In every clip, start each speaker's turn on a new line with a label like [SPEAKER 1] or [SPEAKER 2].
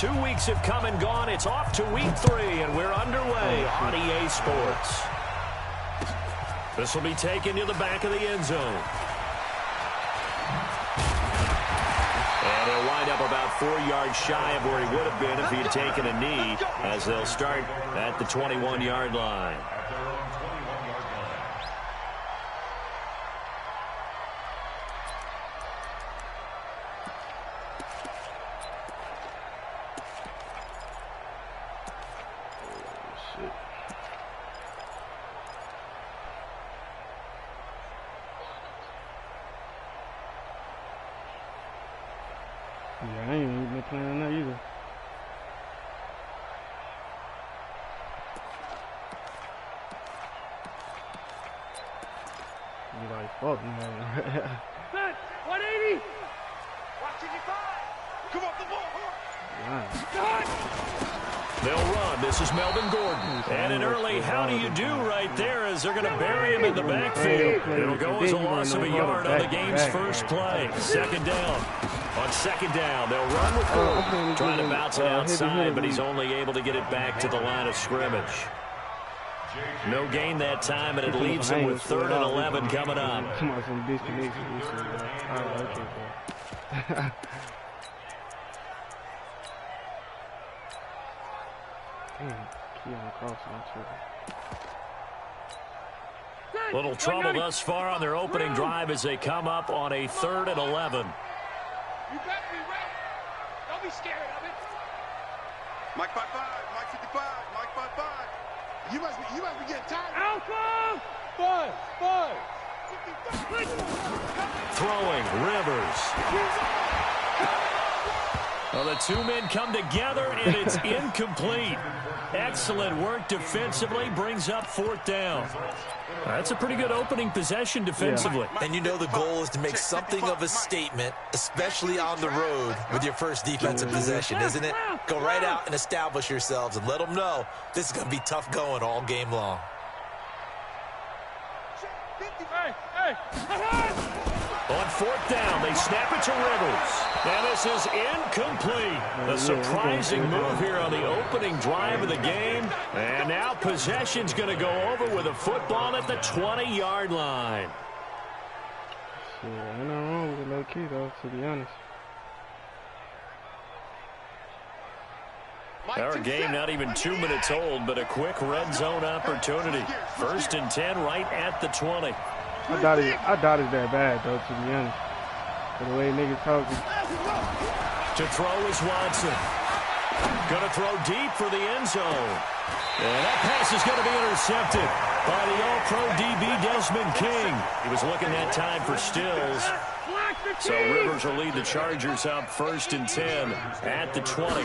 [SPEAKER 1] 2 weeks have come and gone. It's off to week 3, and we're underway on EA Sports. This will be taken to the back of the end zone. And he'll wind up about 4 yards shy of where he would have been if he had taken a knee, as they'll start at the 21-yard line.
[SPEAKER 2] Yeah, I ain't even been playing on that either. You like, fuck, man.
[SPEAKER 3] 180! Watch 55! Come off the ball!
[SPEAKER 1] They'll run. This is Melvin Gordon. And an early how do you do right there as they're going to bury him in the backfield. It'll go as a loss of a yard on the game's first play. Second down. On second down, they'll run with Gordon. Trying to bounce it outside, but he's only able to get it back to the line of scrimmage. No gain that time, and it leaves him with 3rd and 11 coming up.
[SPEAKER 2] Come on, some disconnection.
[SPEAKER 1] Little trouble thus far on their opening drive as they come up on a 3rd and 11.
[SPEAKER 3] You better be ready. Don't be scared of it.
[SPEAKER 4] Mike 5-5, Mike 55, Mike 5-5. You must be getting tired.
[SPEAKER 3] Alpha! 5.
[SPEAKER 1] Throwing, Rivers. Well, the 2 men come together, and it's incomplete. Excellent work defensively, brings up 4th down. That's a pretty good opening possession defensively.
[SPEAKER 5] Yeah. And you know the goal is to make something of a statement, especially on the road with your first defensive possession, isn't it? Go right out and establish yourselves and let them know this is going to be tough going all game long.
[SPEAKER 1] On 4th down, they snap it to Rivers. And this is incomplete. A surprising move here on the opening drive of the game. And now possession's going to go over with a football at the 20-yard line.
[SPEAKER 2] Yeah, ain't nothing wrong with a low key, though, to be honest.
[SPEAKER 1] Our game not even 2 minutes old, but a quick red zone opportunity. 1st and 10 right at the 20.
[SPEAKER 2] I doubt it's that bad, though, to be honest. For the way niggas talking.
[SPEAKER 1] To throw is Watson. Going to throw deep for the end zone. And that pass is going to be intercepted by the All-Pro DB Desmond King. He was looking that time for Stills. So Rivers will lead the Chargers up 1st and 10 at the 20.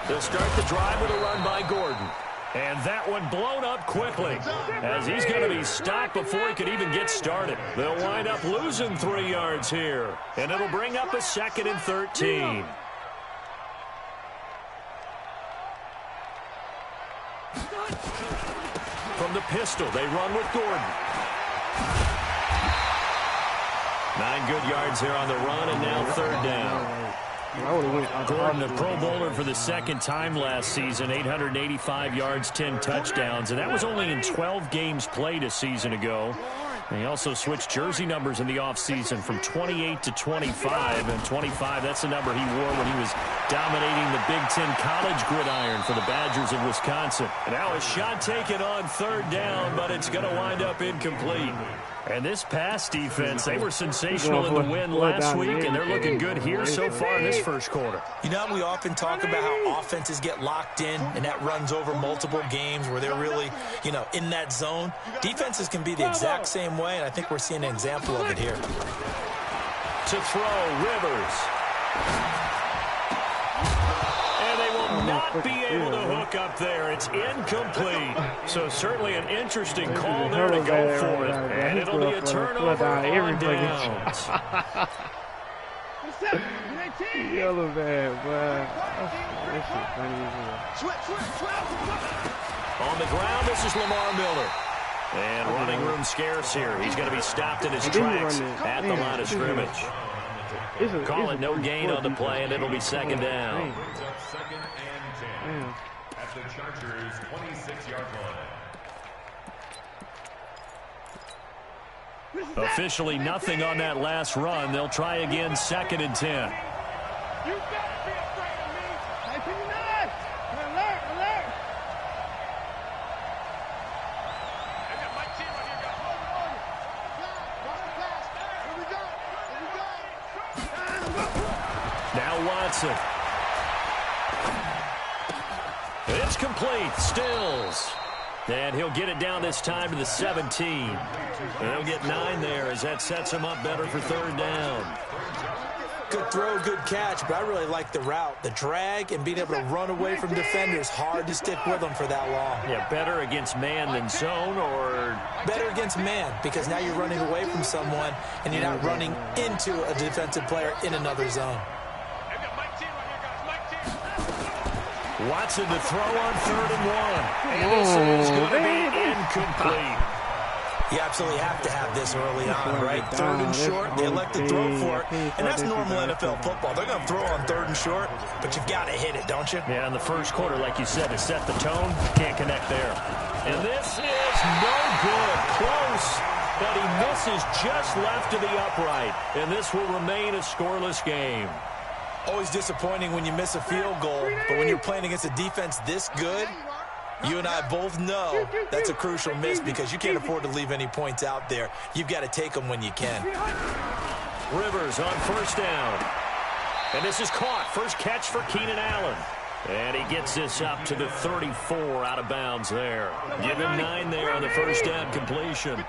[SPEAKER 1] They'll start the drive with a run by Gordon. And that one blown up quickly as he's going to be stopped before he could even get started. They'll wind up losing 3 yards here. And it'll bring up a 2nd and 13. From the pistol, they run with Gordon. 9 good yards here on the run, and now 3rd down. Gordon, a Pro Bowler for the 2nd time last season, 885 yards, 10 touchdowns, and that was only in 12 games played a season ago. And he also switched jersey numbers in the offseason from 28 to 25, and 25, that's the number he wore when he was dominating the Big Ten college gridiron for the Badgers of Wisconsin. And now a shot taken on 3rd down, but it's going to wind up incomplete. And this pass defense, they were sensational in the win last week, and they're looking good here so far in this first quarter.
[SPEAKER 5] You know, we often talk about how offenses get locked in, and that runs over multiple games where they're really, you know, in that zone. Defenses can be the exact same way, and I think we're seeing an example of it here.
[SPEAKER 1] To throw, Rivers. Not be able to hook up there. It's incomplete. So certainly an interesting call there to go for it. And it'll be a turnover on downs.
[SPEAKER 2] Yellow bad, boy. This is funny as
[SPEAKER 1] On the ground, this is Lamar Miller. And running room scarce here. He's going to be stopped in his tracks at the line of scrimmage. Call it no gain on the play, and it'll be 2nd down.
[SPEAKER 6] 2nd and 10 at the Chargers' 26-yard line.
[SPEAKER 1] Officially nothing on that last run. They'll try again, 2nd and 10.
[SPEAKER 3] You better be afraid of me. Hey, 59. Alert, alert. I got my team right here, guys. Watch the pass. Here we go. Here we go.
[SPEAKER 1] Now Watson. It's complete. Stills. And he'll get it down this time to the 17. And they'll get 9 there as that sets him up better for 3rd down.
[SPEAKER 5] Good throw, good catch, but I really like the route. The drag and being able to run away from defenders, hard to stick with them for that long.
[SPEAKER 1] Yeah, better against man than zone, or?
[SPEAKER 5] Better against man, because now you're running away from someone and you're not running into a defensive player in another zone.
[SPEAKER 1] Watson to throw on 3rd and 1. And this is going to be incomplete.
[SPEAKER 5] You absolutely have to have this early on, right? 3rd and short, they elect to throw for it. And that's normal NFL football. They're going to throw on 3rd and short, but you've got to hit it, don't you?
[SPEAKER 1] Yeah, in the first quarter, like you said, to set the tone, can't connect there. And this is no good. Close, but he misses just left of the upright. And this will remain a scoreless game.
[SPEAKER 5] Always disappointing when you miss a field goal, but when you're playing against a defense this good, you and I both know that's a crucial miss because you can't afford to leave any points out there. You've got to take them when you can.
[SPEAKER 1] Rivers on 1st down. And this is caught. First catch for Keenan Allen. And he gets this up to the 34 out of bounds there. Give him 9 there on the 1st down completion.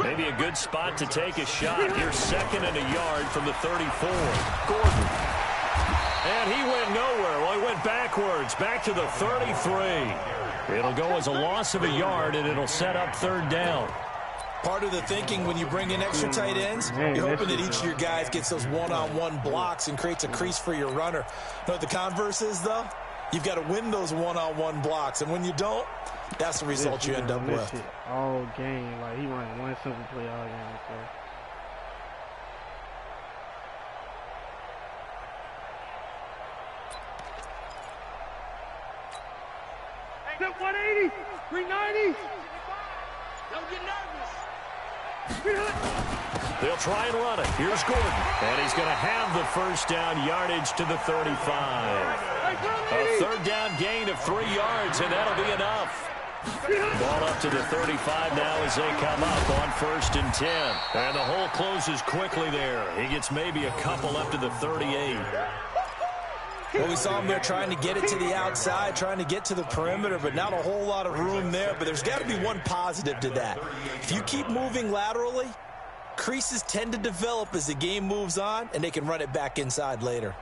[SPEAKER 1] Maybe a good spot to take a shot. Here's 2nd and a yard from the 34. Gordon. And he went nowhere. Well, he went backwards, back to the 33. It'll go as a loss of a yard, and it'll set up 3rd down.
[SPEAKER 5] Part of the thinking when you bring in extra tight ends, you're hoping that each of your guys gets those one-on-one blocks and creates a crease for your runner. You know what the converse is, though? You've got to win those one-on-one blocks, and when you don't, that's the result you end up with.
[SPEAKER 2] All game, like he running one simple play all game. So.
[SPEAKER 3] Step 180, 390. Don't get nervous.
[SPEAKER 1] They'll try and run it. Here's Gordon. And he's going to have the 1st down yardage to the 35. A 3rd down gain of 3 yards, and that'll be enough. Ball up to the 35 now as they come up on 1st and 10. And the hole closes quickly there. He gets maybe a couple up to the 38.
[SPEAKER 5] Well, we saw him there trying to get it to the outside, trying to get to the perimeter, but not a whole lot of room there. But there's got to be one positive to that. If you keep moving laterally, creases tend to develop as the game moves on, and they can run it back inside later.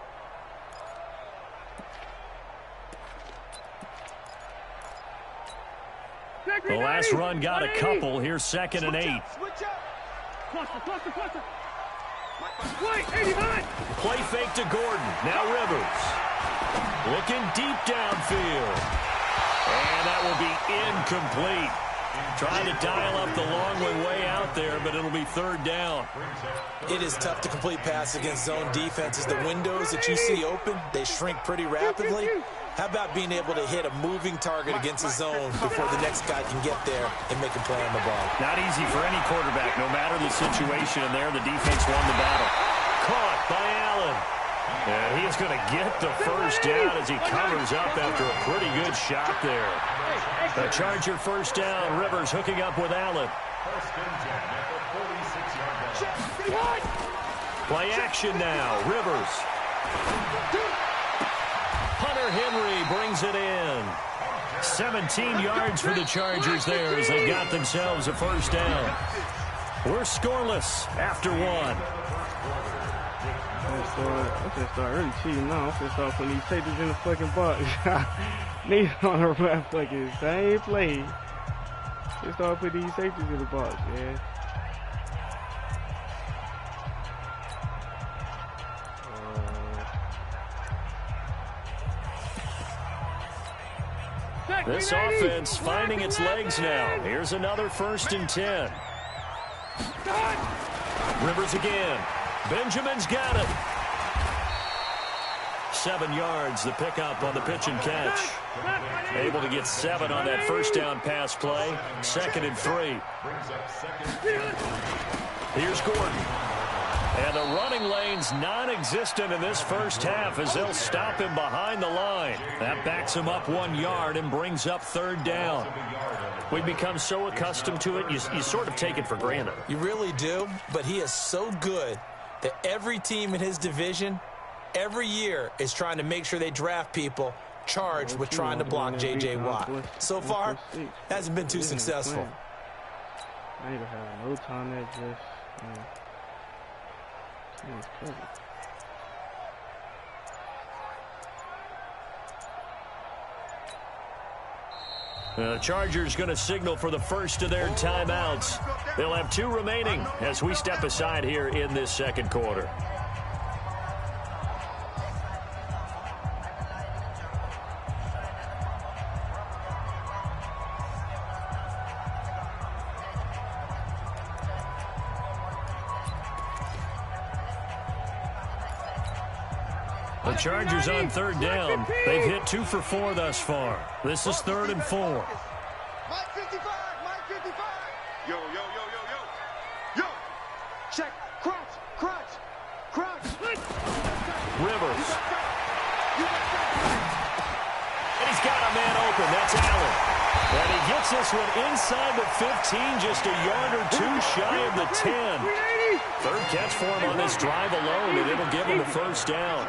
[SPEAKER 1] The last run got a couple. Here's 2nd and 8.
[SPEAKER 3] Cluster. Wait, 89.
[SPEAKER 1] Play fake to Gordon. Now Rivers. Looking deep downfield. And that will be incomplete. Trying to dial up the long way out there, but it'll be 3rd down.
[SPEAKER 5] It is tough to complete pass against zone defenses. The windows that you see open, they shrink pretty rapidly. How about being able to hit a moving target against a zone before the next guy can get there and make a play on the ball?
[SPEAKER 1] Not easy for any quarterback, no matter the situation. And there, the defense won the battle. Caught by Allen. And he is going to get the 1st down as he covers up after a pretty good shot there. The Charger 1st down. Rivers hooking up with Allen. Play action now. Rivers. Hunter Henry brings it in. 17 yards for the Chargers there as they got themselves a 1st down. We're scoreless after 1.
[SPEAKER 2] I'm gonna start really cheating now. I'm gonna start putting these safeties in the fucking box. Niggas on the ref fucking same play. They start putting these safeties in the box, man.
[SPEAKER 1] This offense finding its legs now. Here's another 1st and 10. Rivers again. Benjamin's got it. 7 yards, the pickup on the pitch and catch. Able to get 7 on that first down pass play. 2nd and 3. Here's Gordon. And the running lane's non-existent in this first half as they'll stop him behind the line. That backs him up 1 yard and brings up 3rd down. We've become so accustomed to it, you sort of take it for granted.
[SPEAKER 5] You really do, but he is so good that every team in his division, every year, is trying to make sure they draft people charged with trying to block J.J. Watt. So far, hasn't been too successful.
[SPEAKER 2] I ain't gonna have no time to adjust.
[SPEAKER 1] The Chargers going to signal for the first of their timeouts. They'll have 2 remaining as we step aside here in this second quarter. The Chargers on 3rd down. They've hit 2 for 4 thus far. This is 3rd and 4.
[SPEAKER 3] Mike 55, Mike 55.
[SPEAKER 4] Yo, yo, yo, yo, yo. Yo.
[SPEAKER 3] Check, crunch, crunch, crunch.
[SPEAKER 1] Rivers. And he's got a man open. That's Allen. And he gets this one inside the 15, just a yard or 2 shy of the 10. 3rd catch for him on this drive alone, and it'll give him the first down.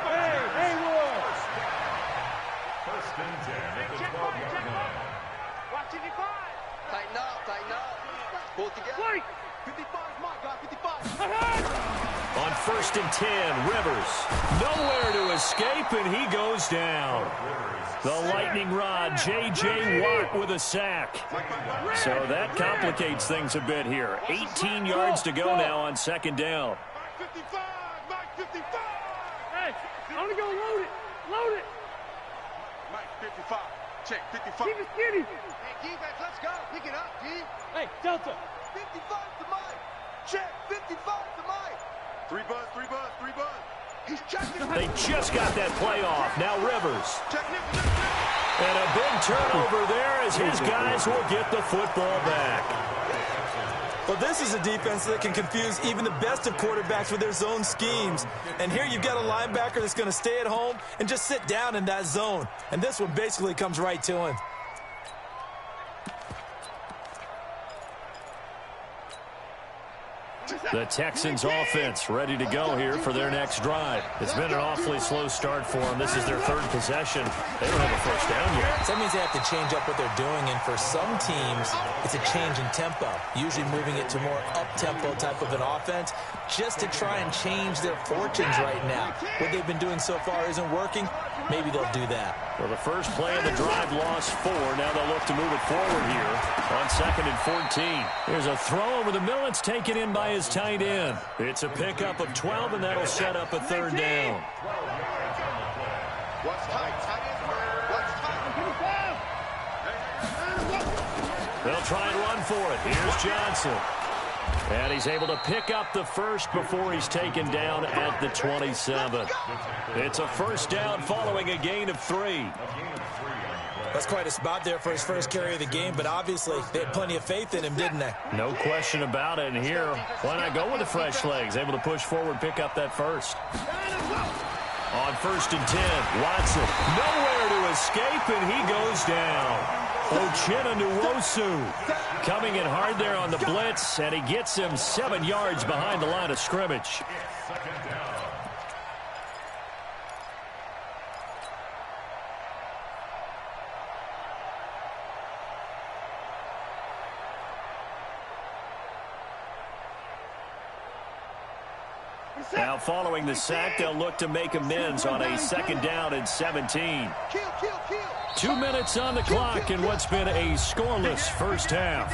[SPEAKER 3] Tighten up, tighten up. Pull it together. 55, Mike, got 55.
[SPEAKER 1] On 1st and 10, Rivers. Nowhere to escape, and he goes down. The lightning rod, J.J. Watt with a sack. So that complicates things a bit here. 18 yards to go now on 2nd down.
[SPEAKER 3] Mike 55, Mike 55.
[SPEAKER 2] Hey, I'm gonna go load it. Load it.
[SPEAKER 4] Mike 55. Check 55.
[SPEAKER 2] Keep it skinny.
[SPEAKER 3] Hey, defense, let's go. Pick it up, D.
[SPEAKER 2] Hey, Delta.
[SPEAKER 3] 55 to Mike. Check, 55 to Mike.
[SPEAKER 4] 3 buzz, 3 buzz, 3 buzz.
[SPEAKER 3] He's checking.
[SPEAKER 1] They just got that play off. Now Rivers.
[SPEAKER 4] Check, Nick.
[SPEAKER 1] And a big turnover there as his guys will get the football back.
[SPEAKER 5] Well, this is a defense that can confuse even the best of quarterbacks with their zone schemes. And here you've got a linebacker that's going to stay at home and just sit down in that zone. And this one basically comes right to him.
[SPEAKER 1] The Texans offense ready to go here for their next drive. It's been an awfully slow start for them. This is their 3rd possession. They don't have a first down yet.
[SPEAKER 5] So that means they have to change up what they're doing, and for some teams, it's a change in tempo, usually moving it to more up-tempo type of an offense just to try and change their fortunes right now. What they've been doing so far isn't working. Maybe they'll do that.
[SPEAKER 1] Well, the first play of the drive lost 4. Now they'll look to move it forward here on 2nd and 14. There's a throw over the middle. It's taken in by his tight end. It's a pickup of 12, and that'll set up a 3rd down.
[SPEAKER 3] What's tight? What's tight?
[SPEAKER 1] They'll try and run for it. Here's Johnson. And he's able to pick up the first before he's taken down at the 27. It's a first down following a gain of 3.
[SPEAKER 5] That's quite a spot there for his first carry of the game, but obviously they had plenty of faith in him, didn't they?
[SPEAKER 1] No question about it. And here, why not go with the fresh legs? Able to push forward, pick up that first. On 1st and 10, Watson nowhere to escape, and he goes down. Uchenna Nwosu coming in hard there on the blitz, and he gets him 7 yards behind the line of scrimmage. Now following the sack, they'll look to make amends on a 2nd down and 17. 2 minutes on the clock in what's been a scoreless first half.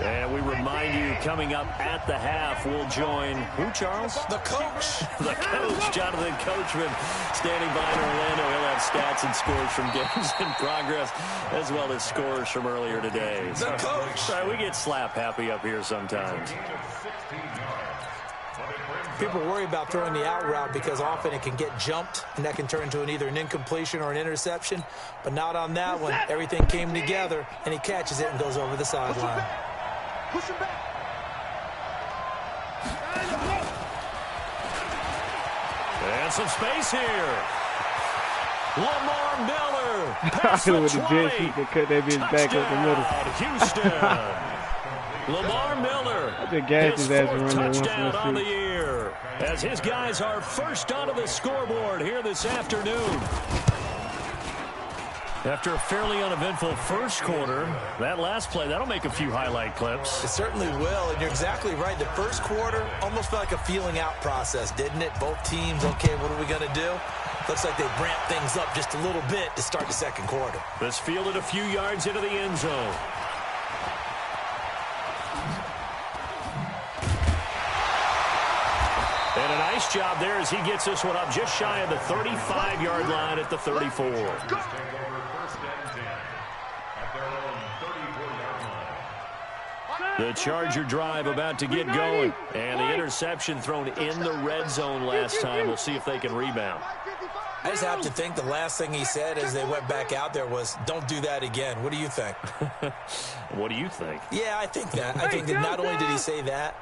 [SPEAKER 1] And we remind you, coming up at the half, we'll join who, Charles?
[SPEAKER 5] The coach.
[SPEAKER 1] The coach, Jonathan Coachman, standing by in Orlando. He'll have stats and scores from games in progress, as well as scores from earlier today.
[SPEAKER 5] The coach.
[SPEAKER 1] Sorry, we get slap happy up here sometimes.
[SPEAKER 5] People worry about throwing the out route because often it can get jumped, and that can turn into either an incompletion or an interception. But not on that one. Everything came together, and he catches it and goes over the sideline.
[SPEAKER 3] Push him back.
[SPEAKER 1] And some space here. Lamar Miller.
[SPEAKER 2] I feel with the jet sweep that cut that bitch back up the middle.
[SPEAKER 1] Houston. Lamar Miller.
[SPEAKER 2] The gas
[SPEAKER 1] his
[SPEAKER 2] is after
[SPEAKER 1] fourth
[SPEAKER 2] running
[SPEAKER 1] touchdown on the
[SPEAKER 2] 146.
[SPEAKER 1] year. As his guys are first onto the scoreboard here this afternoon. After a fairly uneventful first quarter, that last play, that'll make a few highlight clips.
[SPEAKER 5] It certainly will, and you're exactly right. The first quarter almost felt like a feeling out process, didn't it? Both teams, okay, what are we going to do? Looks like they ramped things up just a little bit to start the second quarter.
[SPEAKER 1] This fielded a few yards into the end zone. And a nice job there as he gets this one up just shy of the 35-yard line at the 34. The Charger drive about to get going. And the interception thrown in the red zone last time. We'll see if they can rebound.
[SPEAKER 5] I just have to think the last thing he said as they went back out there was, don't do that again. What do you think?
[SPEAKER 1] What do you think?
[SPEAKER 5] Yeah, I think that. I think that not only did he say that,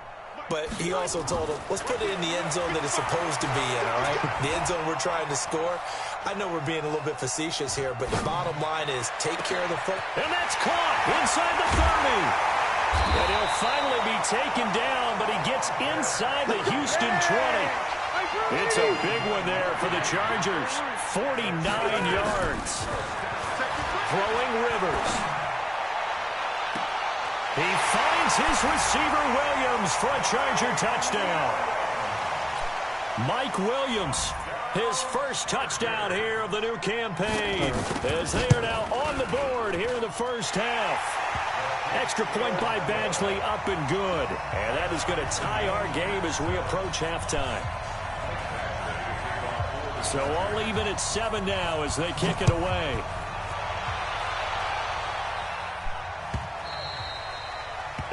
[SPEAKER 5] but he also told him, let's put it in the end zone that it's supposed to be in, all right? The end zone we're trying to score. I know we're being a little bit facetious here, but the bottom line is take care of the football.
[SPEAKER 1] And that's caught inside the 30. And he'll finally be taken down, but he gets inside the Houston 20. It's a big one there for the Chargers. 49 yards. Throwing Rivers. He finds his receiver Williams for a Charger touchdown. Mike Williams, his first touchdown here of the new campaign, as they are now on the board here in the first half. Extra point by Badgley, up and good. And that is going to tie our game as we approach halftime. So all even at 7 now as they kick it away.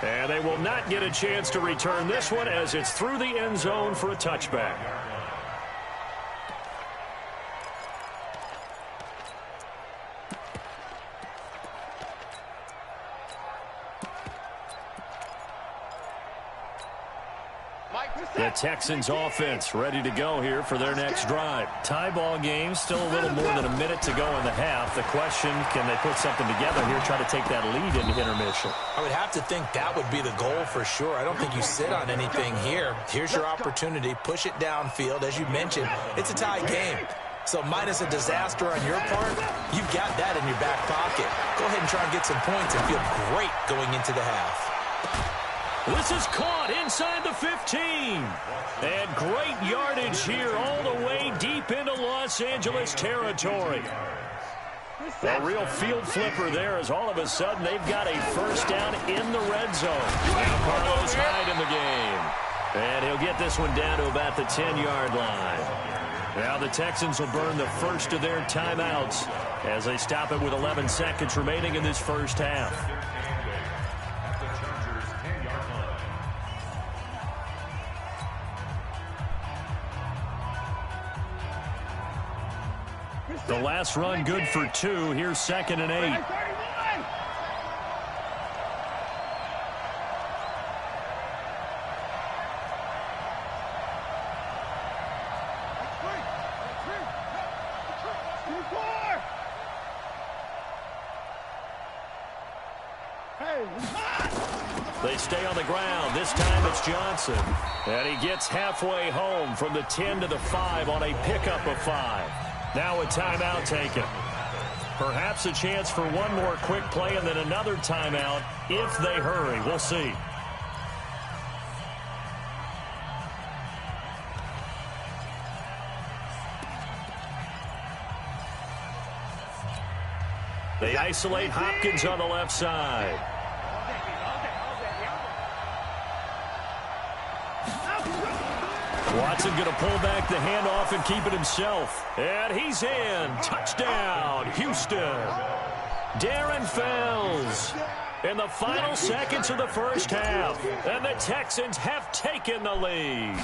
[SPEAKER 1] And they will not get a chance to return this one as it's through the end zone for a touchback. The Texans offense ready to go here for their next drive. Tie ball game, still a little more than a minute to go in the half. The question, can they put something together here, try to take that lead into intermission?
[SPEAKER 5] I would have to think that would be the goal for sure. I don't think you sit on anything here. Here's your opportunity. Push it downfield. As you mentioned, it's a tie game. So minus a disaster on your part, you've got that in your back pocket. Go ahead and try and get some points and feel great going into the half.
[SPEAKER 1] This is caught inside the 15. And great yardage here all the way deep into Los Angeles territory. A real field flipper there as all of a sudden they've got a first down in the red zone. Now Carlos Hyde in the game. And he'll get this one down to about the 10-yard line. Now the Texans will burn the first of their timeouts as they stop it with 11 seconds remaining in this first half. The last run good for 2. Here's 2nd and 8. They stay on the ground. This time it's Johnson. And he gets halfway home from the 10 to the 5 on a pickup of 5. Now a timeout taken. Perhaps a chance for one more quick play and then another timeout if they hurry. We'll see. They isolate Hopkins on the left side. Watson going to pull back the handoff and keep it himself. And he's in. Touchdown, Houston. Darren Fells. in the final seconds of the first half. And the Texans have taken the lead.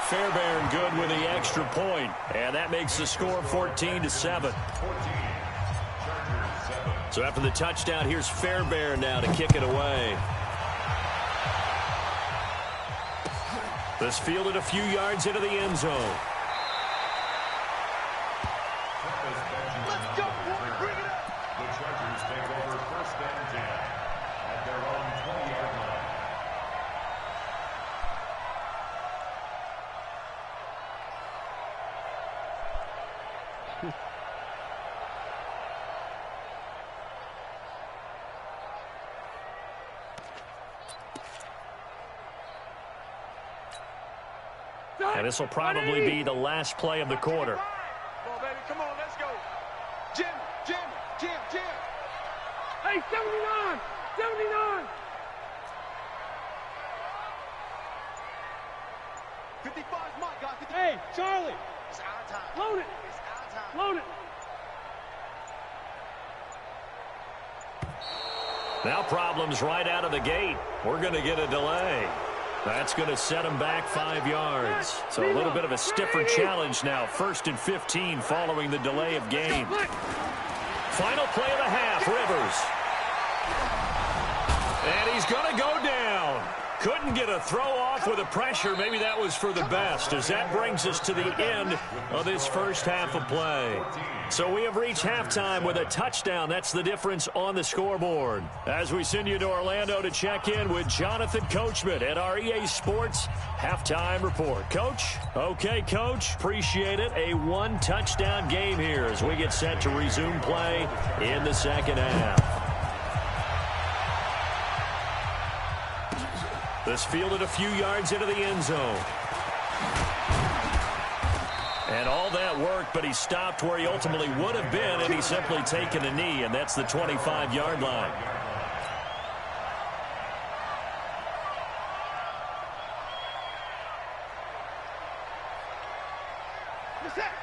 [SPEAKER 1] Fairbairn good with the extra point, and that makes the score 14-7. So after the touchdown, here's Fairbairn now to kick it away. This fielded a few yards into the end zone.
[SPEAKER 3] Let's go, boy. Bring it up.
[SPEAKER 6] The Chargers take over first and 10 at their own 20-yard line.
[SPEAKER 1] And this will probably be the last play of the quarter.
[SPEAKER 4] Come on, baby. Come on, let's go. Jim.
[SPEAKER 2] Hey, 79! 79!
[SPEAKER 4] 55's my guy. 55.
[SPEAKER 2] Hey, Charlie!
[SPEAKER 4] It's our time.
[SPEAKER 2] Load it!
[SPEAKER 4] It's our time.
[SPEAKER 2] Load it!
[SPEAKER 1] Now problems right out of the gate. We're going to get a delay. That's going to set them back 5 yards. So a little bit of a stiffer challenge now. 1st and 15 following the delay of game. Final play of the half, Rivers. And he's going to go down. Couldn't get a throw off with the pressure. Maybe that was for the best, as that brings us to the end of this first half of play. So we have reached halftime with a touchdown. That's the difference on the scoreboard. As we send you to Orlando to check in with Jonathan Coachman at our EA Sports Halftime Report. Coach? Okay, Coach. Appreciate it. A 1-touchdown game here as we get set to resume play in the second half. This fielded a few yards into the end zone. And all that work, but he stopped where he ultimately would have been, and he's simply taken a knee, and that's the 25-yard line.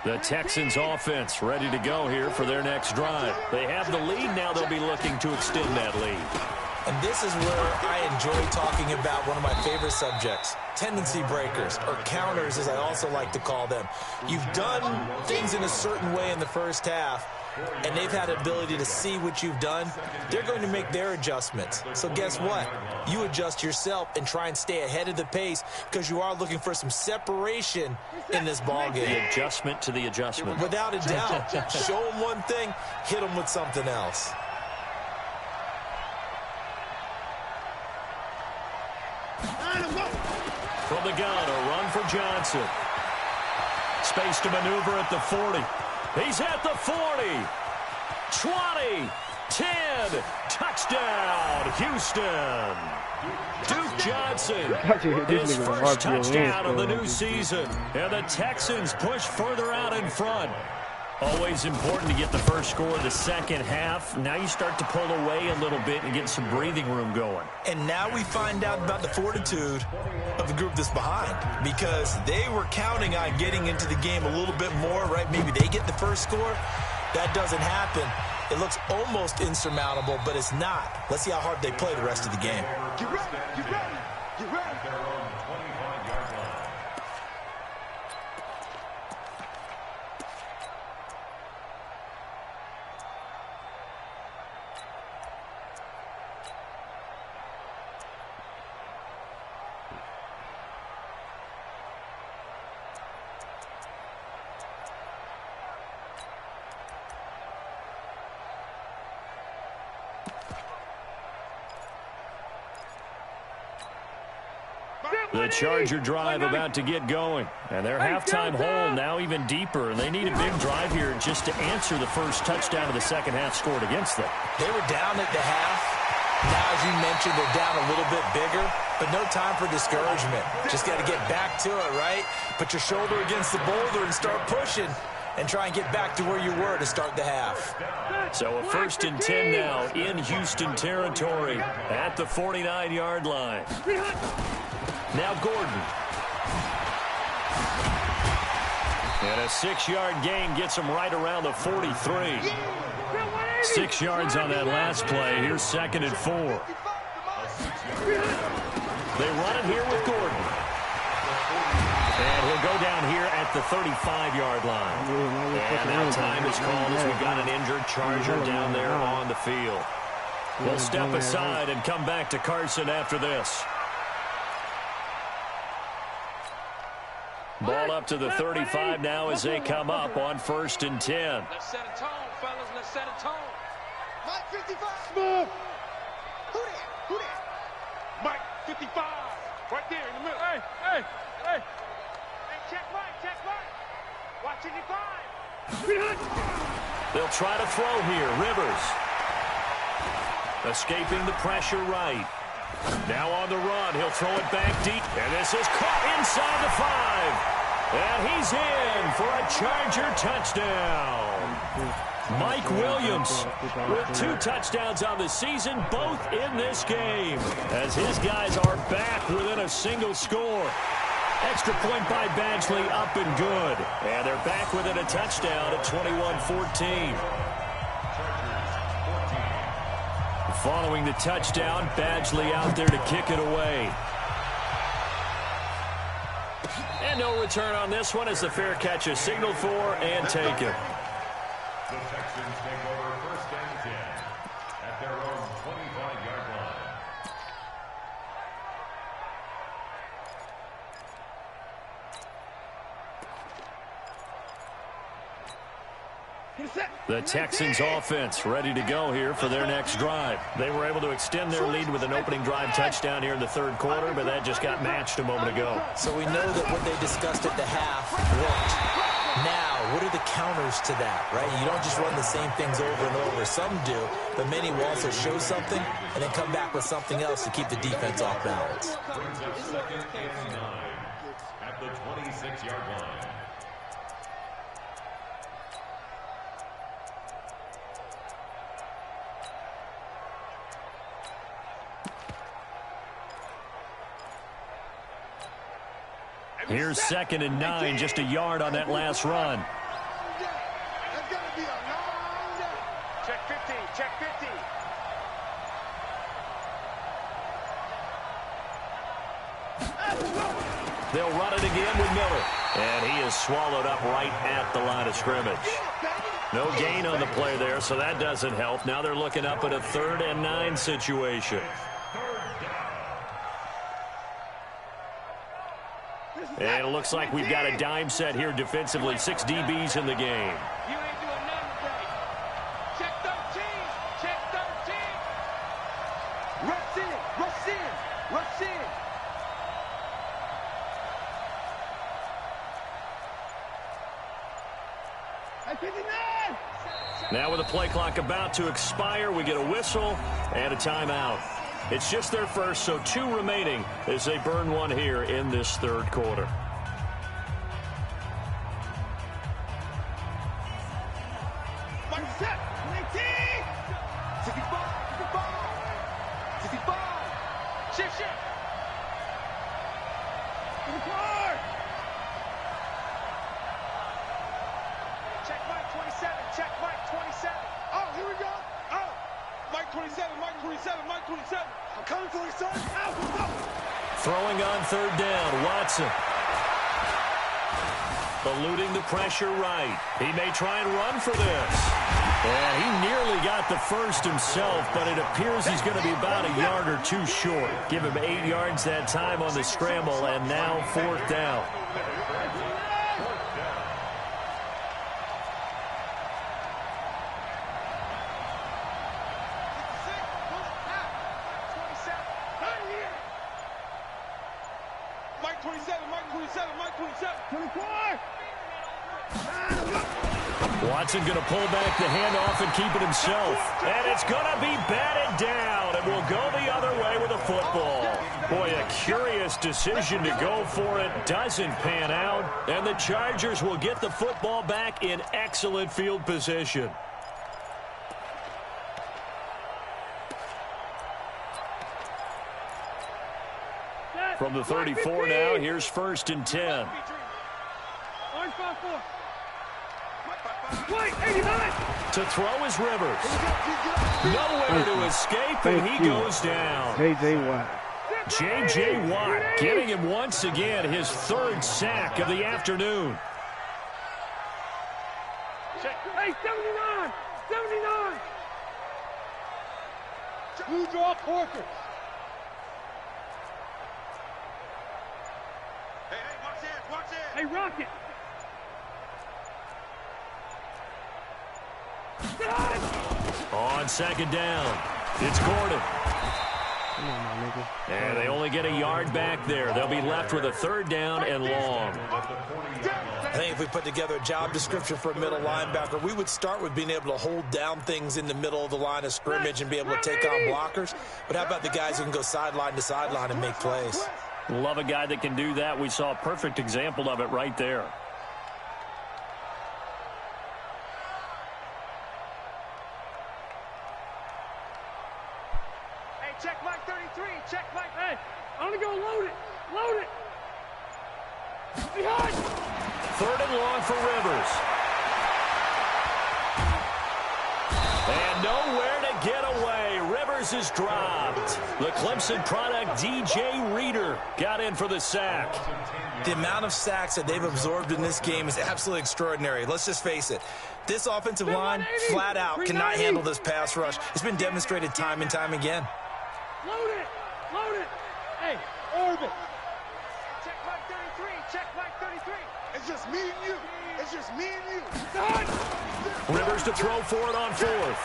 [SPEAKER 1] The Texans offense ready to go here for their next drive. They have the lead. Now they'll be looking to extend that lead.
[SPEAKER 5] And this is where I enjoy talking about one of my favorite subjects, tendency breakers, or counters as I also like to call them. You've done things in a certain way in the first half, and they've had the ability to see what you've done. They're going to make their adjustments. So guess what? You adjust yourself and try and stay ahead of the pace because you are looking for some separation in this ball game.
[SPEAKER 1] The adjustment to the adjustment.
[SPEAKER 5] Without a doubt. Show them one thing, hit them with something else.
[SPEAKER 1] From the gun, a run for Johnson. Space to maneuver at the 40. He's at the 40. 20. 10. Touchdown, Houston. Duke Johnson, his first touchdown of the new season. And the Texans push further out in front. Always important to get the first score of the second half. Now you start to pull away a little bit and get some breathing room going.
[SPEAKER 5] And now we find out about the fortitude of the group that's behind, because they were counting on getting into the game a little bit more, right? Maybe they get the first score. That doesn't happen. It looks almost insurmountable, but it's not. Let's see how hard they play the rest of the game.
[SPEAKER 4] Get ready. Get ready. Get ready.
[SPEAKER 6] Their own 25-yard line.
[SPEAKER 1] The Charger drive about to get going. And their halftime hole now even deeper. And they need a big drive here just to answer the first touchdown of the second half scored against them.
[SPEAKER 5] They were down at the half. Now, as you mentioned, they're down a little bit bigger, but no time for discouragement. Just got to get back to it, right? Put your shoulder against the boulder and start pushing and try and get back to where you were to start the half.
[SPEAKER 1] So a 1st and 10 now in Houston territory at the 49-yard line. Now Gordon. And a 6-yard gain gets him right around the 43. 6 yards on that last play. Here's 2nd and 4. They run it here with Gordon. And he'll go down here at the 35-yard line. And now time is called as we've got an injured Charger down there on the field. We'll step aside and come back to Carson after this. Ball up to the 35 now as they come up on 1st and 10.
[SPEAKER 3] Let's set a tone, fellas. Let's set a tone.
[SPEAKER 4] Mike 55.
[SPEAKER 3] Move.
[SPEAKER 4] Who that? Who that?
[SPEAKER 3] Mike 55. Right there in the middle. Hey, hey, hey. Hey, check Mike, check Mike. Watch 55.
[SPEAKER 1] They'll try to throw here. Rivers. Escaping the pressure right. Now on the run. He'll throw it back deep. And this is caught inside the 5. And he's in for a Charger touchdown. Mike Williams with 2 touchdowns on the season, both in this game, as his guys are back within a single score. Extra point by Badgley, up and good. And they're back within a touchdown at 21-14. Following the touchdown, Badgley out there to kick it away. And no return on this one as the fair catch is signaled for and taken.
[SPEAKER 6] The Texans take over 1st and 10 at their own 25-yard line.
[SPEAKER 1] The Texans offense ready to go here for their next drive. They were able to extend their lead with an opening drive touchdown here in the 3rd quarter, but that just got matched a moment ago.
[SPEAKER 5] So we know that what they discussed at the half worked. Now, what are the counters to that, right? You don't just run the same things over and over. Some do, but many will also show something and then come back with something else to keep the defense off balance.
[SPEAKER 6] Brings up 2nd and 9 at the 26-yard line.
[SPEAKER 1] Here's 2nd and 9, just a yard on that last run.
[SPEAKER 4] That's got to be a long day.
[SPEAKER 3] Check 15, check 15.
[SPEAKER 1] They'll run it again with Miller. And he is swallowed up right at the line of scrimmage. No gain on the play there, so that doesn't help. Now they're looking up at a 3rd and 9 situation. And it looks like we've got a dime set here defensively. 6 DBs in the game.
[SPEAKER 3] You ain't doing nothing today. Check 13, check 13.
[SPEAKER 4] Rush in, rush in, rush in. Hey, 59.
[SPEAKER 1] Now with the play clock about to expire, we get a whistle and a timeout. It's just their first, so 2 remaining as they burn one here in this 3rd quarter.
[SPEAKER 4] Mike set, 19. 65, 65.
[SPEAKER 3] Shift, shift. Check Mike 27, check Mike 27.
[SPEAKER 4] Oh, here we go. Oh, Mike 27, Mike 27, Mike 27. I'm coming for you, son. Out, go.
[SPEAKER 1] Throwing on 3rd down, Watson. Eluding the pressure right. He may try and run for this. And he nearly got the first himself, but it appears he's going to be about a yard or 2 short. Give him 8 yards that time on the scramble, and now 4th down.
[SPEAKER 4] Mike 27, Mike 27, Mike 27. 24.
[SPEAKER 1] Watson going to pull back the handoff and keep it himself. And it's going to be batted down, and will go the other way with a football. Boy, a curious decision to go for it. Doesn't pan out, and the Chargers will get the football back in excellent field position. From the 34 now, here's 1st and 10.
[SPEAKER 3] Orange 5-4.
[SPEAKER 4] Mike 55.
[SPEAKER 1] To throw is Rivers. Nowhere to escape, and he goes down.
[SPEAKER 2] J.J. Watt.
[SPEAKER 1] J.J. Watt getting him once again his third sack of the afternoon.
[SPEAKER 3] Hey, 79! 79! Blue draw Corker.
[SPEAKER 4] Hey, watch this, watch this.
[SPEAKER 3] Hey, Rocket!
[SPEAKER 1] On second down, it's Gordon.
[SPEAKER 2] Come on, my nigga.
[SPEAKER 1] And they only get a yard back there. They'll be left with a third down and long.
[SPEAKER 5] I think if we put together a job description for a middle linebacker, we would start with being able to hold down things in the middle of the line of scrimmage and be able to take on blockers. But how about the guys who can go sideline to sideline and make plays?
[SPEAKER 1] Love a guy that can do that. We saw a perfect example of it right there.
[SPEAKER 3] Hey, check Mike 33. Check Mike. Hey, I'm gonna go load it. Load it. Behind.
[SPEAKER 1] Third and long for Rivers. And nowhere to get away. Rivers is dropped. The Clemson product, DJ Reader, got in for the sack.
[SPEAKER 5] The amount of sacks that they've absorbed in this game is absolutely extraordinary. Let's just face it. This offensive line, flat out, cannot handle this pass rush. It's been demonstrated time and time again.
[SPEAKER 3] Load it. Load it. Hey, orbit. Check Mike 33. Check Mike 33.
[SPEAKER 4] It's just me and you. It's just me and you.
[SPEAKER 1] Rivers to throw for it on fourth.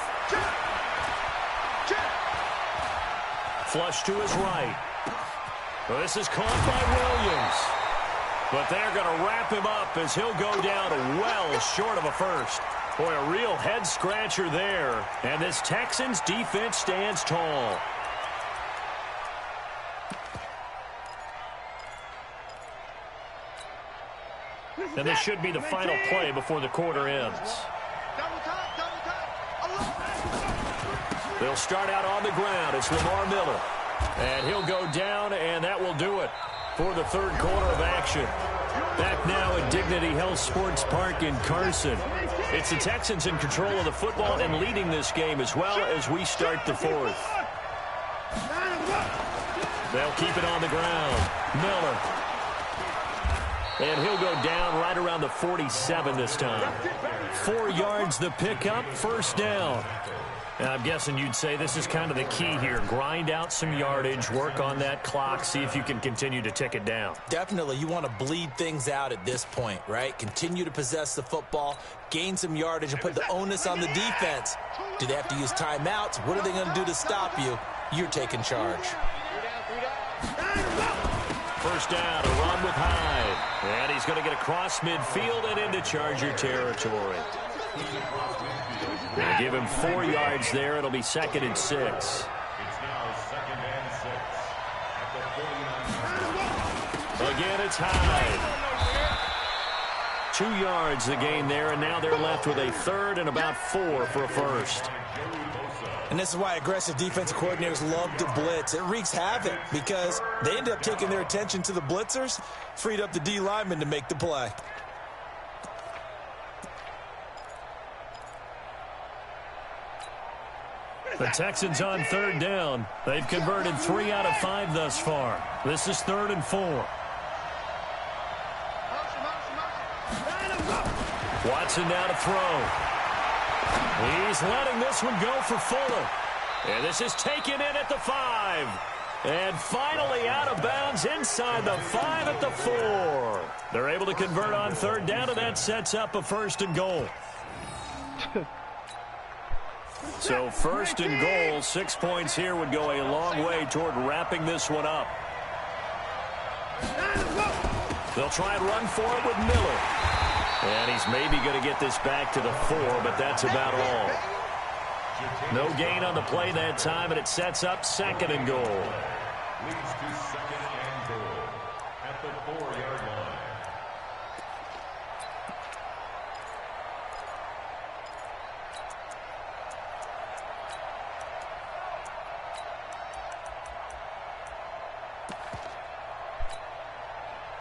[SPEAKER 1] Flush to his right. Well, this is caught by Williams. But they're going to wrap him up as he'll go down well short of a first. Boy, a real head-scratcher there. And this Texans defense stands tall. And this should be the final play before the quarter ends.
[SPEAKER 4] Double time, double time.
[SPEAKER 1] They'll start out on the ground. It's Lamar Miller. And he'll go down, and that will do it for the third quarter of action. Back now at Dignity Health Sports Park in Carson. It's the Texans in control of the football and leading this game as well as we start the fourth. They'll keep it on the ground. Miller. And he'll go down right around the 47 this time. 4 yards the pickup, first down. And I'm guessing you'd say this is kind of the key here. Grind out some yardage, work on that clock, see if you can continue to tick it down.
[SPEAKER 5] Definitely, you want to bleed things out at this point, right? Continue to possess the football, gain some yardage, and put the onus on the defense. Do they have to use timeouts? What are they going to do to stop you? You're taking charge.
[SPEAKER 1] First down, a run with Hyde. And he's going to get across midfield and into Charger territory. They'll give him 4 yards there. It'll be 2nd and 6.
[SPEAKER 6] It's now 2nd and 6 at the 49.
[SPEAKER 1] Again, it's Hyde. 2 yards the gain there, and now they're left with a third and about 4 for a first.
[SPEAKER 5] And this is why aggressive defensive coordinators love to blitz. It wreaks havoc because they end up taking their attention to the blitzers, freed up the D lineman to make the play.
[SPEAKER 1] The Texans on third down. They've converted 3 out of 5 thus far. This is 3rd and 4. Watson now to throw. He's letting this one go for Fuller. And this is taken in at the 5. And finally out of bounds inside the 5 at the 4. They're able to convert on third down, and that sets up a 1st and goal. So 1st and goal, 6 points here would go a long way toward wrapping this one up. They'll try and run for it with Miller. And he's maybe going to get this back to the 4, but that's about all. No gain on the play that time, and it sets up 2nd and goal.
[SPEAKER 6] Leads to 2nd and goal at the 4-yard line.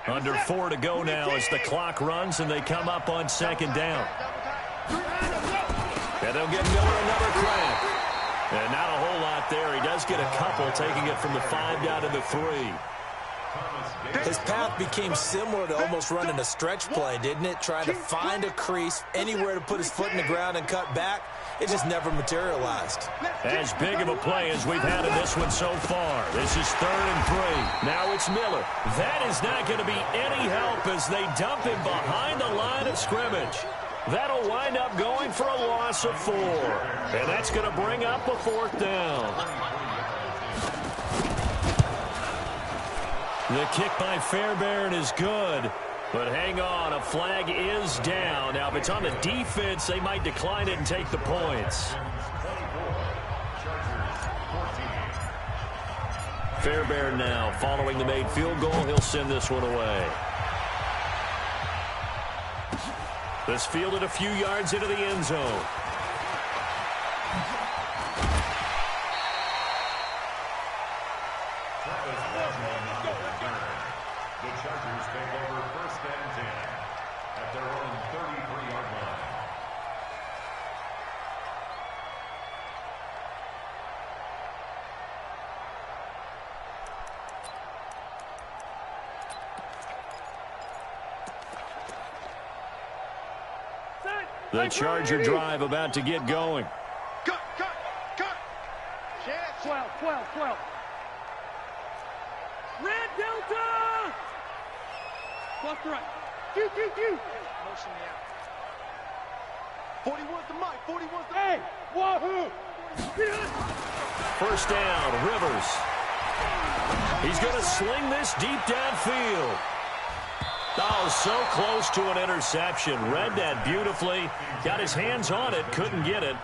[SPEAKER 1] Under 4 to go now as the clock runs and they come up on 2nd down. And they'll give Miller another crack. And not a whole lot there. He does get a couple, taking it from the 5 down to the 3.
[SPEAKER 5] His path became similar to almost running a stretch play, didn't it? Trying to find a crease, anywhere to put his foot in the ground and cut back. It just never materialized.
[SPEAKER 1] As big of a play as we've had in this one so far. This is 3rd and 3. Now it's Miller. That is not going to be any help as they dump him behind the line of scrimmage. That'll wind up going for a loss of 4. And that's going to bring up a 4th down. The kick by Fairbairn is good. But hang on, a flag is down. Now, if it's on the defense, they might decline it and take the points. Fairbairn now, following the made field goal, he'll send this one away. This fielded a few yards into the end zone.
[SPEAKER 6] The Chargers take over 1st and 10 at their own 33-yard line.
[SPEAKER 1] The Charger drive about to get going.
[SPEAKER 4] Cut.
[SPEAKER 3] 12. Red Delta! Plus the right. Q. Motion me out.
[SPEAKER 4] 41's the mic. 41's the
[SPEAKER 3] Hey! Wahoo!
[SPEAKER 1] 1st down, Rivers. He's going to sling this deep downfield. Oh, so close to an interception. Read that beautifully. Got his hands on it, couldn't get it.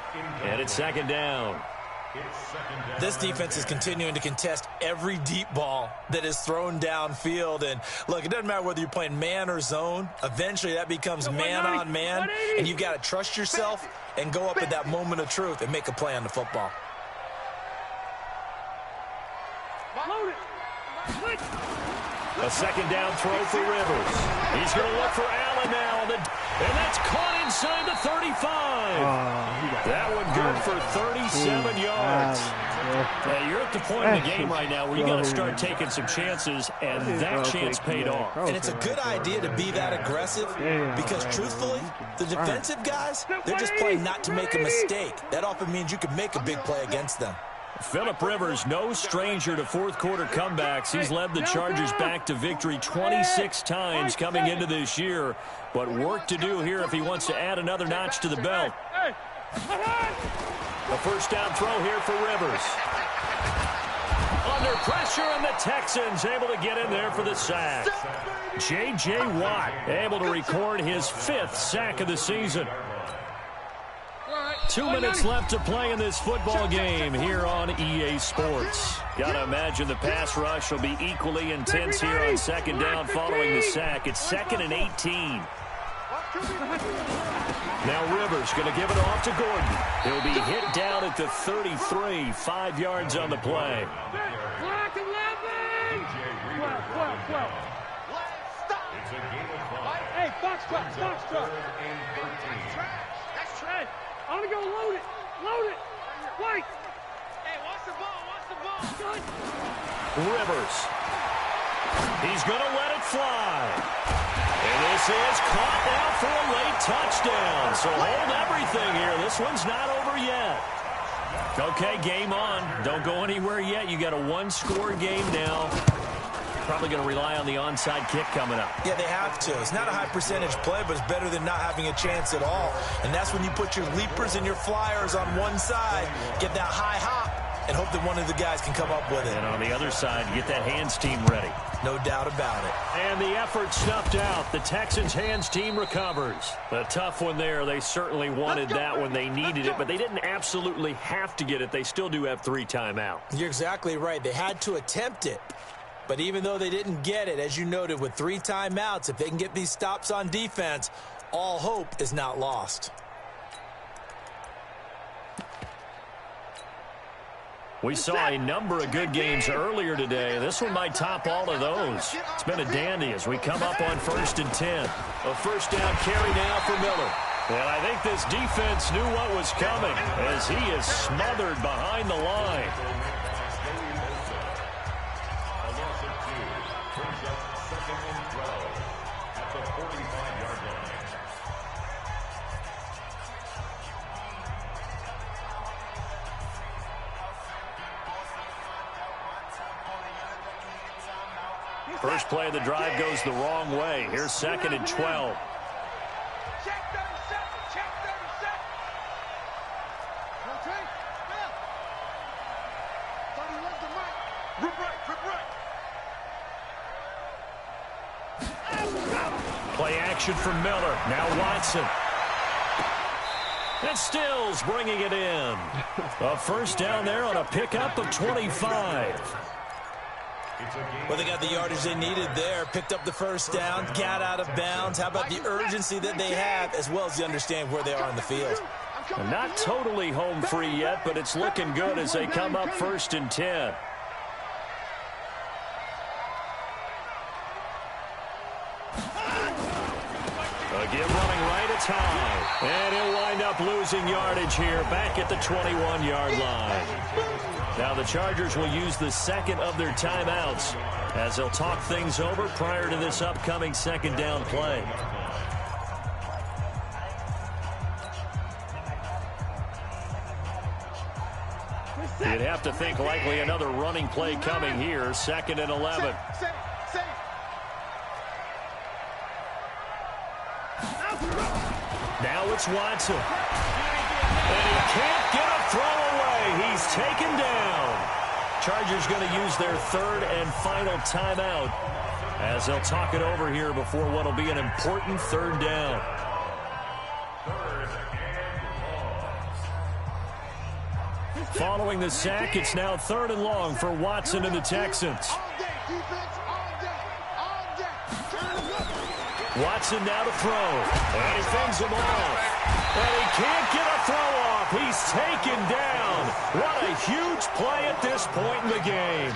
[SPEAKER 1] And it's 2nd down.
[SPEAKER 5] This defense is continuing to contest every deep ball that is thrown downfield. And, look, it doesn't matter whether you're playing man or zone. Eventually, that becomes man-on-man, and you've got to trust yourself and go up at that moment of truth and make a play on the football.
[SPEAKER 1] A 2nd down throw for Rivers. He's going to look for Allen now, and that's caught inside the 35. That one good for 37 yards. Hey, you're at the point in the game right now where you got to start taking some chances, and that chance paid off.
[SPEAKER 5] And it's a good idea to be that aggressive because, truthfully, the defensive guys, they're just playing not to make a mistake. That often means you can make a big play against them.
[SPEAKER 1] Phillip Rivers, no stranger to 4th-quarter comebacks. He's led the Chargers back to victory 26 times coming into this year. But work to do here if he wants to add another notch to the belt. A 1st down throw here for Rivers. Under pressure, and the Texans able to get in there for the sack. J.J. Watt able to record his 5th sack of the season. 2 minutes left to play in this football game here on EA Sports. Gotta imagine the pass rush will be equally intense here on 2nd down following the sack. It's 2nd and 18. Now Rivers going to give it off to Gordon. He'll be hit down at the 33, 5 yards on the play.
[SPEAKER 3] Black 11! 12.
[SPEAKER 6] It's a game of 5.
[SPEAKER 3] Hey, Foxtrot!
[SPEAKER 6] That's
[SPEAKER 3] Hey, I'm gonna go load it! Wait! Hey, watch the ball!
[SPEAKER 1] Rivers. He's going to let it fly. And this is caught now for a late touchdown. So hold everything here. This one's not over yet. Okay, game on. Don't go anywhere yet. You got a 1-score game now. Probably going to rely on the onside kick coming up.
[SPEAKER 5] Yeah, they have to. It's not a high percentage play, but it's better than not having a chance at all. And that's when you put your leapers and your flyers on one side, get that high hop, and hope that one of the guys can come up with it.
[SPEAKER 1] And on the other side, get that hands team ready.
[SPEAKER 5] No doubt about it.
[SPEAKER 1] And the effort snuffed out. The Texans hands team recovers. A tough one there. They certainly wanted that when they needed it, but they didn't absolutely have to get it. They still do have 3 timeouts.
[SPEAKER 5] You're exactly right. They had to attempt it. But even though they didn't get it, as you noted, with 3 timeouts, if they can get these stops on defense, all hope is not lost.
[SPEAKER 1] We saw a number of good games earlier today. This one might top all of those. It's been a dandy as we come up on 1st and 10. A 1st down carry now for Miller. And I think this defense knew what was coming as he is smothered behind the line.
[SPEAKER 6] A loss of 2 brings up 2nd and 12 at the 45-yard line.
[SPEAKER 1] First play of the drive goes the wrong way. Here's 2nd and 12.
[SPEAKER 3] Check 37. Check 37. Okay. Bill. 31 to Mike.
[SPEAKER 4] Rip right, rip right.
[SPEAKER 1] Play action from Miller. Now Watson. And Stills bringing it in. A first down there on a pickup of 25.
[SPEAKER 5] Well, they got the yardage they needed there, picked up the first down, got out of bounds. How about the urgency that they have, as well as the understanding where they are in the field?
[SPEAKER 1] Not totally home free yet, but it's looking good as they come up 1st and 10. Again, running right, it's high. And he'll wind up losing yardage here back at the 21-yard line. Now the Chargers will use the second of their timeouts as they'll talk things over prior to this upcoming 2nd down play. You'd have to think likely another running play coming here. 2nd and 11. Now it's Watson. And he can't get a throw away. He's taken down. Chargers going to use their 3rd and final timeout as they'll talk it over here before what will be an important 3rd down. Following the sack, it's now 3rd and long for Watson and the Texans. Watson now to throw. And he fends him off. And he can't get a throw off. He's taken down. What a huge play at this point in the game.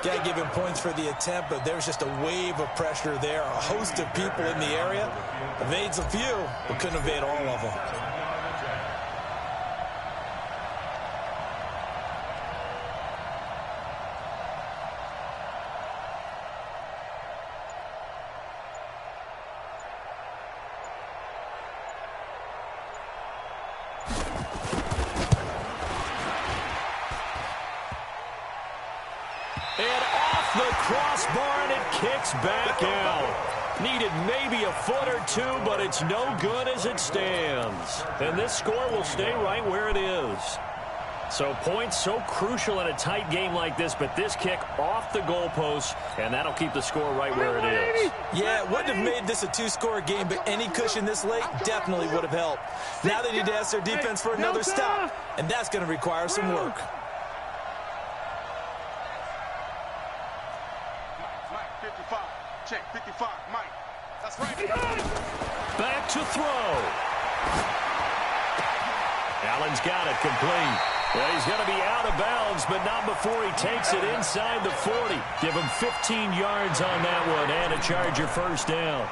[SPEAKER 5] Got to give him points for the attempt, but there's just a wave of pressure there. A host of people in the area. Evades a few, but couldn't evade all of them.
[SPEAKER 1] Crossbar, and it kicks back out. Needed maybe a foot or two, but it's no good as it stands. And this score will stay right where it is. So points so crucial in a tight game like this, but this kick off the goalpost, and that'll keep the score right where it is.
[SPEAKER 5] Yeah, it wouldn't have made this a 2-score game, but any cushion this late definitely would have helped. Now they need to ask their defense for another stop, and that's going to require some work.
[SPEAKER 4] Check 55, Mike. That's right.
[SPEAKER 1] Back to throw. Allen's got it complete. Well, he's going to be out of bounds, but not before he takes it inside the 40. Give him 15 yards on that one and a Charger first down.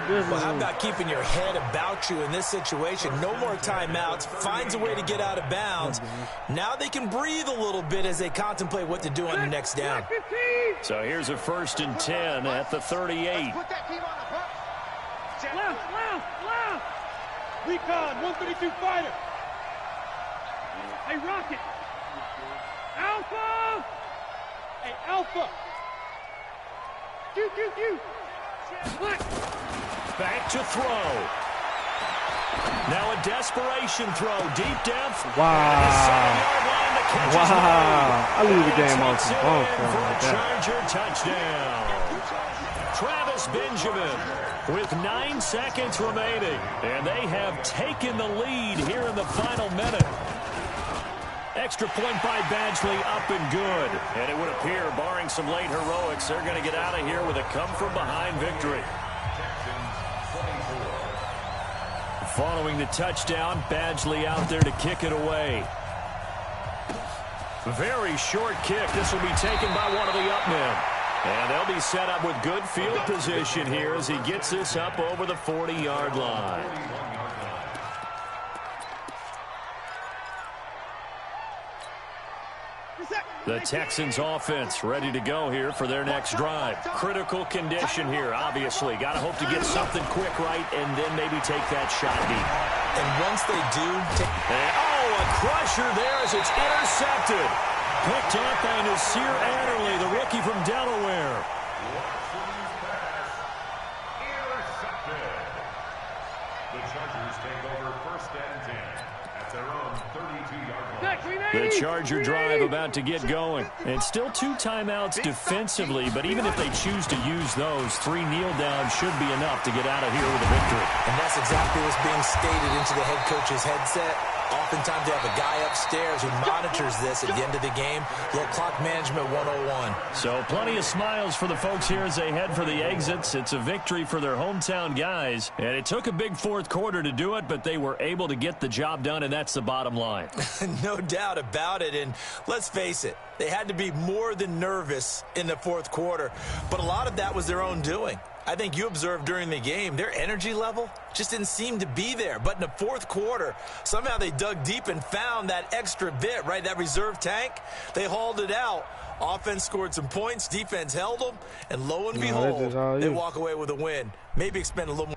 [SPEAKER 5] Well, how about keeping your head about you in this situation? No more timeouts. Finds a way to get out of bounds. Now they can breathe a little bit as they contemplate what to do on the next down.
[SPEAKER 1] So here's a 1st and 10 at the 38.
[SPEAKER 3] Put that team on the bus. Left. Recon, 132 fighter. Hey, Rocket. Alpha. Hey, Alpha. Q.
[SPEAKER 1] Back to throw. Now a desperation throw. Deep depth.
[SPEAKER 2] Wow. I lose the game off the phone
[SPEAKER 1] for
[SPEAKER 2] like
[SPEAKER 1] a Charger touchdown. Travis Benjamin with 9 seconds remaining. And they have taken the lead here in the final minute. Extra point by Badgley, up and good. And it would appear, barring some late heroics, they're going to get out of here with a come-from-behind victory. Following the touchdown, Badgley out there to kick it away. Very short kick. This will be taken by one of the up men. And they'll be set up with good field position here as he gets this up over the 40-yard line. The Texans offense ready to go here for their next drive. Critical condition here, obviously. Got to hope to get something quick right and then maybe take that shot deep.
[SPEAKER 5] And once they do...
[SPEAKER 1] a crusher there as it's intercepted. Picked up by Nasir Adderley, the rookie from Delaware.
[SPEAKER 6] Intercepted. The Chargers take over first and 10 at their own 32-yard line.
[SPEAKER 1] The Charger drive about to get going. And still 2 timeouts defensively, but even if they choose to use those, 3 kneel downs should be enough to get out of here with a victory.
[SPEAKER 5] And that's exactly what's being stated into the head coach's headset. Oftentimes they have a guy upstairs who monitors this at the end of the game. Little clock management 101.
[SPEAKER 1] So plenty of smiles for the folks here as they head for the exits. It's a victory for their hometown guys. And it took a big fourth quarter to do it, but they were able to get the job done, and that's the bottom line.
[SPEAKER 5] No doubt about it. And let's face it, they had to be more than nervous in the fourth quarter. But a lot of that was their own doing. I think you observed during the game, their energy level just didn't seem to be there. But in the fourth quarter, somehow they dug deep and found that extra bit, right? That reserve tank. They hauled it out. Offense scored some points. Defense held them. And lo and behold, they walk away with a win. Maybe expend a little more.